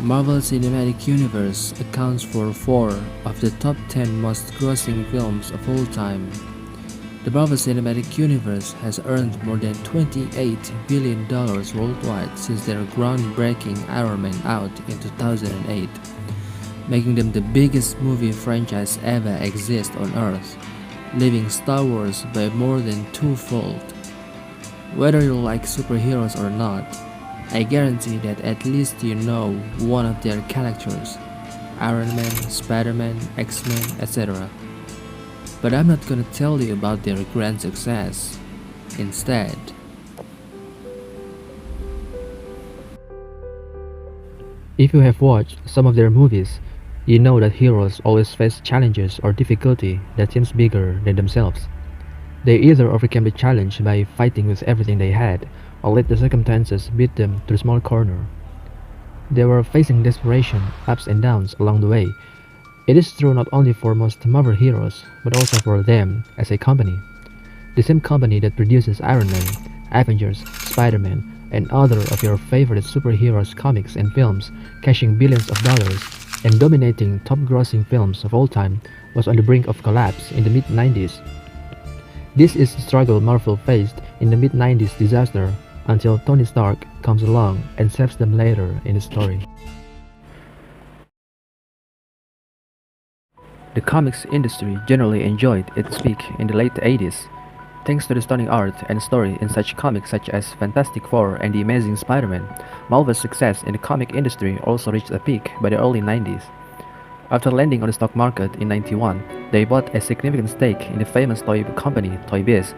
Marvel Cinematic Universe accounts for 4 of the top 10 most grossing films of all time. The Marvel Cinematic Universe has earned more than $28 billion worldwide since their groundbreaking Iron Man out in 2008, making them the biggest movie franchise ever exist on Earth, leaving Star Wars by more than twofold. Whether you like superheroes or not, I guarantee that at least you know one of their characters: Iron Man, Spider-Man, X-Men, etc. But I'm not gonna tell you about their grand success. Instead, If you have watched some of their movies, you know that heroes always face challenges or difficulty that seems bigger than themselves. They either overcame the challenge by fighting with everything they had, or let the circumstances beat them to a small corner. They were facing desperation, ups and downs along the way. It is true not only for most Marvel heroes, but also for them as a company. The same company that produces Iron Man, Avengers, Spider-Man, and other of your favorite superheroes comics and films, cashing billions of dollars and dominating top-grossing films of all time, was on the brink of collapse in the mid-90s. This is the struggle Marvel faced in the mid-90s disaster until Tony Stark comes along and saves them later in the story. The comics industry generally enjoyed its peak in the late 80s, thanks to the stunning art and story in such comics such as Fantastic Four and The Amazing Spider-Man. Marvel's success in the comic industry also reached a peak by the early 90s. After landing on the stock market in 91, they bought a significant stake in the famous toy company Toy Biz,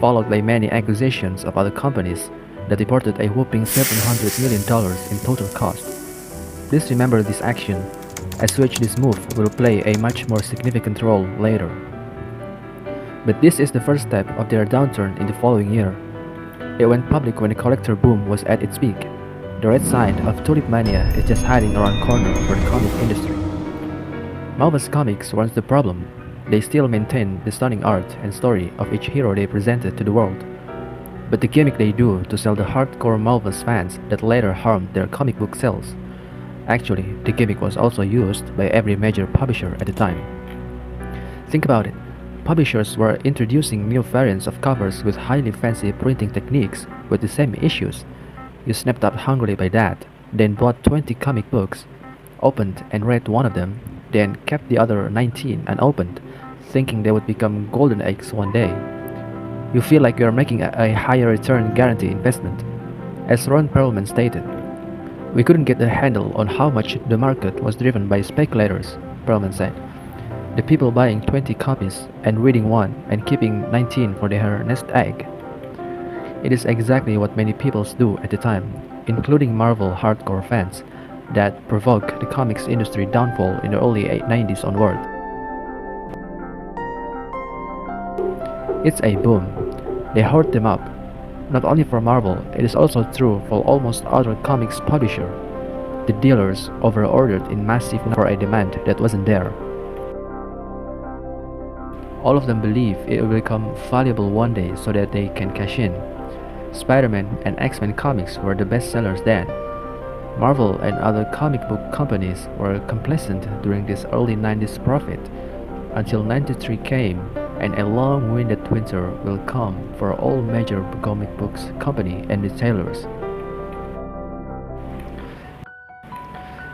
followed by many acquisitions of other companies that reported a whopping $700 million in total cost. Please remember this action, as which this move will play a much more significant role later. But this is the first step of their downturn in the following year. It went public when the collector boom was at its peak. The red side of tulip mania is just hiding around corner for the comic industry. Marvel's comics weren't the problem. They still maintained the stunning art and story of each hero they presented to the world. But the gimmick they do to sell the hardcore Marvel's fans that later harmed their comic book sales. Actually, the gimmick was also used by every major publisher at the time. Think about it. Publishers were introducing new variants of covers with highly fancy printing techniques with the same issues. You snapped up hungrily by that, then bought 20 comic books, opened and read one of them, then kept the other 19 unopened, thinking they would become golden eggs one day. You feel like you're making a higher return guarantee investment. As Ron Perlman stated, "We couldn't get a handle on how much the market was driven by speculators," Perlman said. "The people buying 20 copies and reading one and keeping 19 for their nest egg." It is exactly what many people do at the time, including Marvel hardcore fans, that provoked the comics industry downfall in the early 90s onward. It's a boom. They hoard them up. Not only for Marvel, it is also true for almost other comics publisher. The dealers overordered in massive for a demand that wasn't there. All of them believe it will become valuable one day so that they can cash in. Spider-Man and X-Men comics were the best sellers then. Marvel and other comic book companies were complacent during this early 90s profit, until 93 came and a long-winded winter will come for all major comic books company and retailers.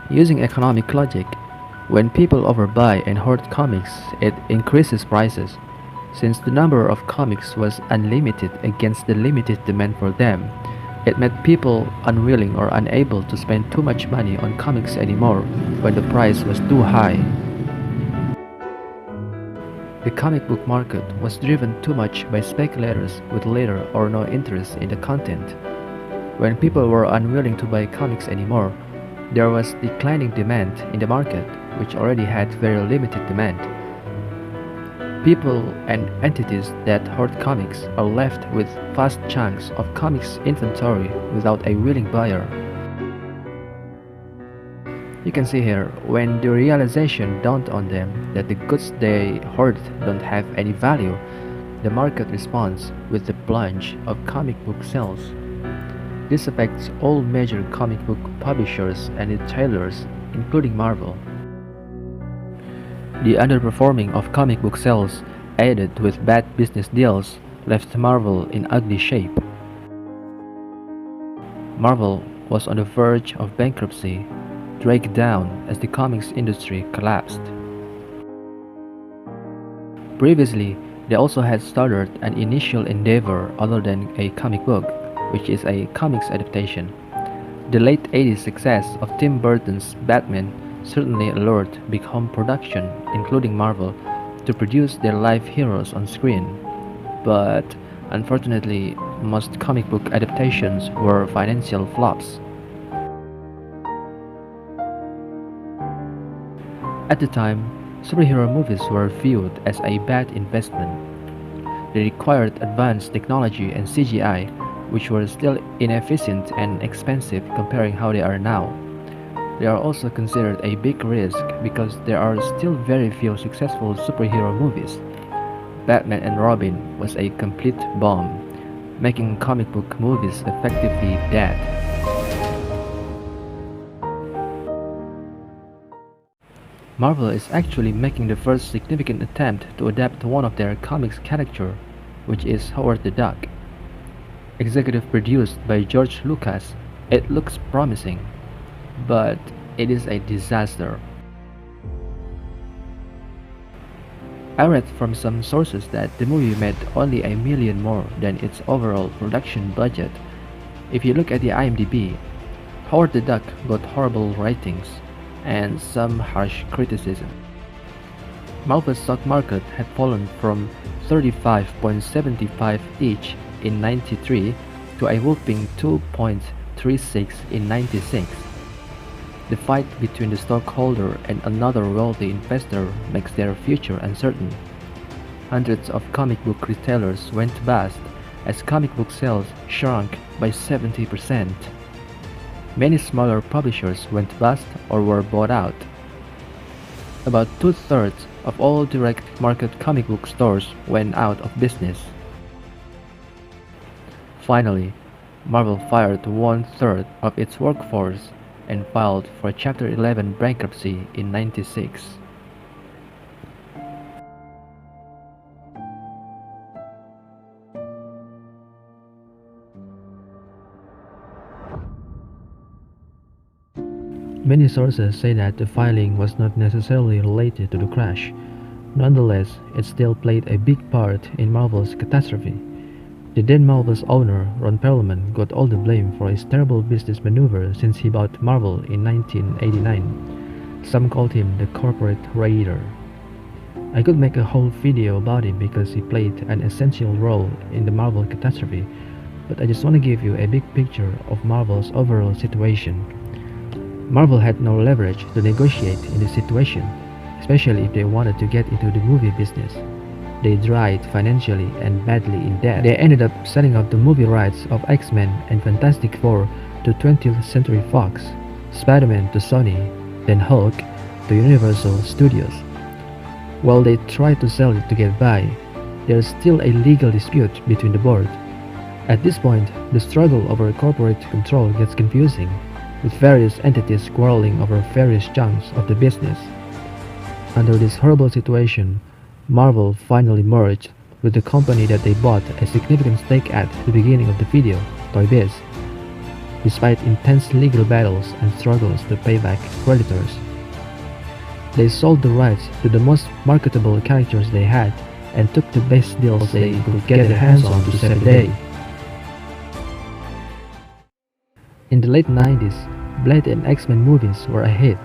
Using economic logic, when people overbuy and hoard comics, it increases prices. Since the number of comics was unlimited against the limited demand for them, it made people unwilling or unable to spend too much money on comics anymore when the price was too high. The comic book market was driven too much by speculators with little or no interest in the content. When people were unwilling to buy comics anymore, there was declining demand in the market, which already had very limited demand. People and entities that hoard comics are left with vast chunks of comics inventory without a willing buyer. You can see here, when the realization dawned on them that the goods they hoard don't have any value, the market responds with the plunge of comic book sales. This affects all major comic book publishers and retailers, including Marvel. The underperforming of comic book sales, aided with bad business deals, left Marvel in ugly shape. Marvel was on the verge of bankruptcy, dragged down as the comics industry collapsed. Previously, they also had started an initial endeavor other than a comic book, which is a comics adaptation. The late 80s success of Tim Burton's Batman certainly allured big home production, including Marvel, to produce their live heroes on screen. But unfortunately, most comic book adaptations were financial flops. At the time, superhero movies were viewed as a bad investment. They required advanced technology and CGI, which were still inefficient and expensive comparing how they are now. They are also considered a big risk because there are still very few successful superhero movies. Batman and Robin was a complete bomb, making comic book movies effectively dead. Marvel is actually making the first significant attempt to adapt one of their comics character, which is Howard the Duck. Executive produced by George Lucas, it looks promising, but it is a disaster. I read from some sources that the movie made only $1 million more than its overall production budget. If you look at the IMDb, Howard the Duck got horrible ratings and some harsh criticism. Marvel's stock market had fallen from 35.75 each in 93 to a whopping 2.36 in 96. The fight between the stockholder and another wealthy investor makes their future uncertain. Hundreds of comic book retailers went bust as comic book sales shrunk by 70%. Many smaller publishers went bust or were bought out. About two-thirds of all direct market comic book stores went out of business. Finally, Marvel fired one-third of its workforce and filed for Chapter 11 bankruptcy in '96. Many sources say that the filing was not necessarily related to the crash. Nonetheless, it still played a big part in Marvel's catastrophe. The then Marvel's owner, Ron Perlman, got all the blame for his terrible business maneuver since he bought Marvel in 1989. Some called him the corporate raider. I could make a whole video about him because he played an essential role in the Marvel catastrophe, but I just want to give you a big picture of Marvel's overall situation. Marvel had no leverage to negotiate in this situation, especially if they wanted to get into the movie business. They dried financially and badly in debt. They ended up selling off the movie rights of X-Men and Fantastic Four to 20th Century Fox, Spider-Man to Sony, then Hulk to Universal Studios. While they tried to sell it to get by, there is still a legal dispute between the board. At this point, the struggle over corporate control gets confusing, with various entities quarreling over various chunks of the business. Under this horrible situation, Marvel finally merged with the company that they bought a significant stake at the beginning of the video, Toy Biz, despite intense legal battles and struggles to pay back creditors. They sold the rights to the most marketable characters they had and took the best deals they could get their hands on to save the day. In the late 90s, Blade and X-Men movies were a hit.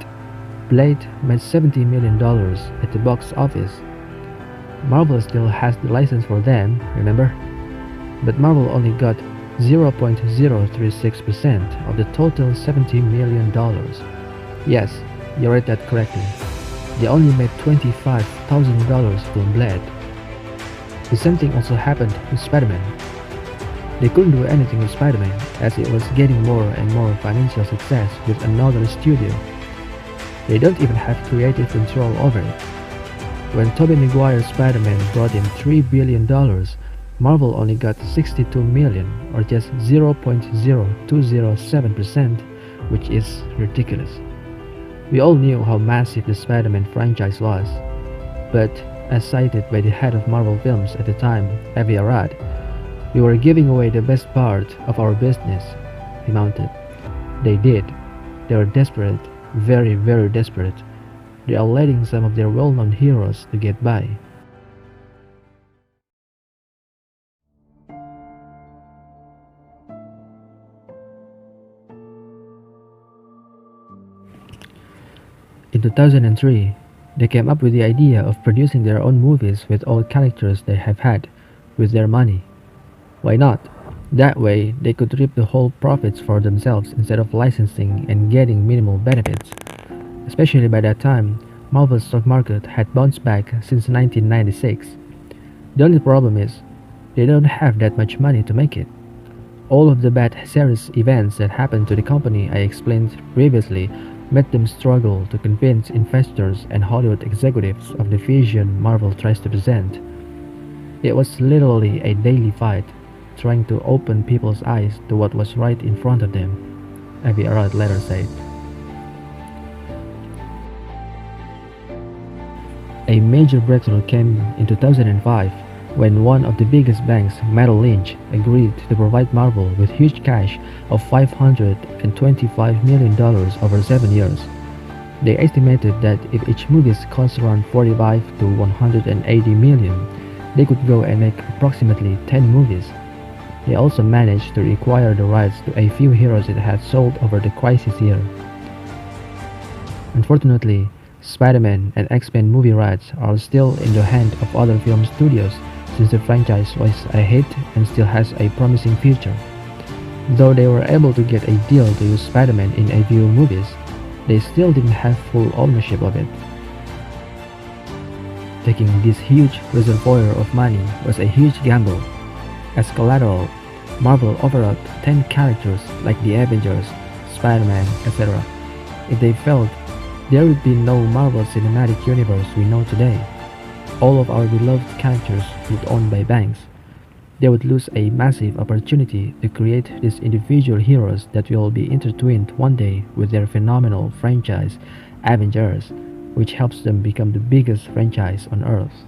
Blade made $70 million at the box office. Marvel still has the license for them, remember? But Marvel only got 0.036% of the total $70 million. Yes, you read that correctly. They only made $25,000 from Blade. The same thing also happened with Spider-Man. They couldn't do anything with Spider-Man as it was getting more and more financial success with another studio. They don't even have creative control over it. When Tobey Maguire's Spider-Man brought in $3 billion, Marvel only got 62 million, or just 0.0207%, which is ridiculous. We all knew how massive the Spider-Man franchise was, but as cited by the head of Marvel Films at the time, Avi Arad, we were giving away the best part of our business, he mounted. They did. They were desperate, very, very desperate. They are letting some of their well-known heroes to get by. In 2003, they came up with the idea of producing their own movies with all characters they have had, with their money. Why not? That way, they could reap the whole profits for themselves instead of licensing and getting minimal benefits. Especially by that time, Marvel's stock market had bounced back since 1996. The only problem is, they don't have that much money to make it. All of the bad series events that happened to the company I explained previously made them struggle to convince investors and Hollywood executives of the vision Marvel tries to present. It was literally a daily fight, trying to open people's eyes to what was right in front of them, Avi Arad later said. A major breakthrough came in 2005 when one of the biggest banks, Merrill Lynch, agreed to provide Marvel with huge cash of $525 million over 7 years. They estimated that if each movie cost around 45 to 180 million, they could go and make approximately 10 movies. They also managed to acquire the rights to a few heroes it had sold over the crisis year. Unfortunately, Spider-Man and X-Men movie rights are still in the hand of other film studios since the franchise was a hit and still has a promising future. Though they were able to get a deal to use Spider-Man in a few movies, they still didn't have full ownership of it. Taking this huge reservoir of money was a huge gamble. As collateral, Marvel offered 10 characters like the Avengers, Spider-Man, etc. If they failed, there would be no Marvel Cinematic Universe we know today. All of our beloved characters would be owned by banks. They would lose a massive opportunity to create these individual heroes that will be intertwined one day with their phenomenal franchise, Avengers, which helps them become the biggest franchise on Earth.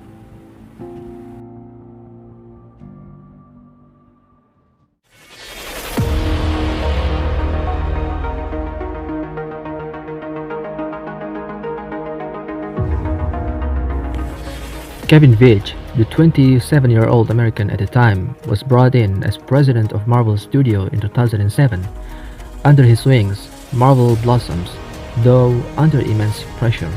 Kevin Feige, the 27-year-old American at the time, was brought in as president of Marvel Studio in 2007. Under his wings, Marvel blossoms, though under immense pressure.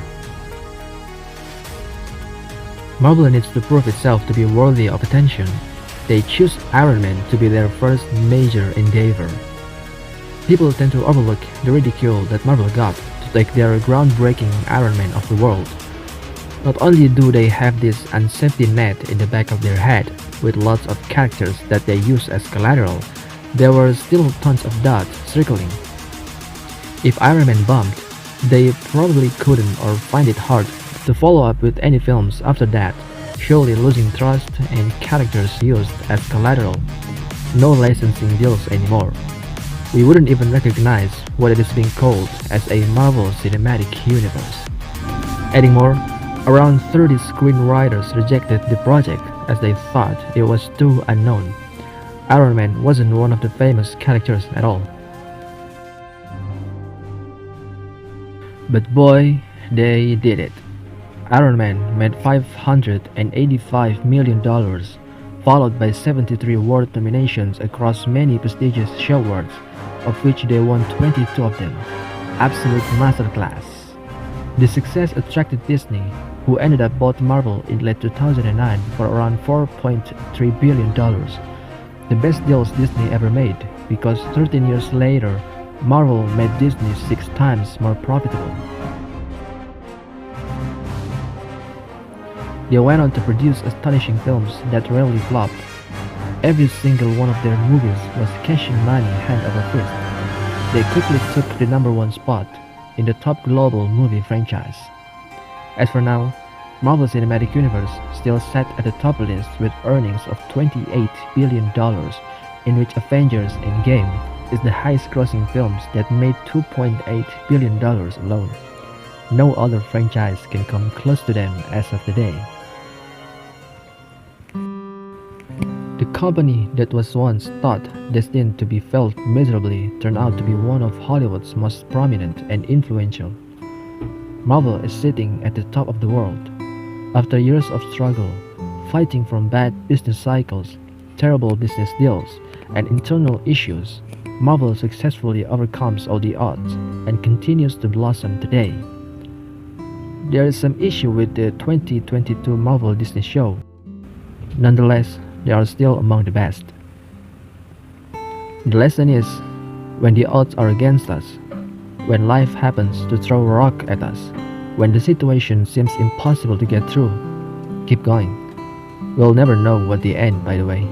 Marvel needs to prove itself to be worthy of attention. They choose Iron Man to be their first major endeavor. People tend to overlook the ridicule that Marvel got to take their groundbreaking Iron Man off the world. Not only do they have this unsafety net in the back of their head with lots of characters that they use as collateral, there were still tons of dots circling. If Iron Man bombed, they probably couldn't or find it hard to follow up with any films after that, surely losing trust and characters used as collateral. No licensing deals anymore. We wouldn't even recognize what it is being called as a Marvel Cinematic Universe. Adding more, around 30 screenwriters rejected the project as they thought it was too unknown. Iron Man wasn't one of the famous characters at all. But boy, they did it. Iron Man made $585 million, followed by 73 award nominations across many prestigious show awards, of which they won 22 of them. Absolute masterclass. The success attracted Disney, who ended up bought Marvel in late 2009 for around $4.3 billion. The best deals Disney ever made, because 13 years later, Marvel made Disney 6 times more profitable. They went on to produce astonishing films that rarely flopped. Every single one of their movies was cashing money hand over fist. They quickly took the #1 spot in the top global movie franchise. As for now, Marvel Cinematic Universe still sat at the top list with earnings of $28 billion, dollars, in which Avengers Endgame is the highest grossing films that made $2.8 billion dollars alone. No other franchise can come close to them as of today. The company that was once thought destined to be failed miserably turned out to be one of Hollywood's most prominent and influential. Marvel is sitting at the top of the world. After years of struggle, fighting from bad business cycles, terrible business deals, and internal issues, Marvel successfully overcomes all the odds and continues to blossom today. There is some issue with the 2022 Marvel Disney show. Nonetheless, they are still among the best. The lesson is, when the odds are against us, when life happens to throw a rock at us, when the situation seems impossible to get through, keep going. We'll never know what the end, by the way.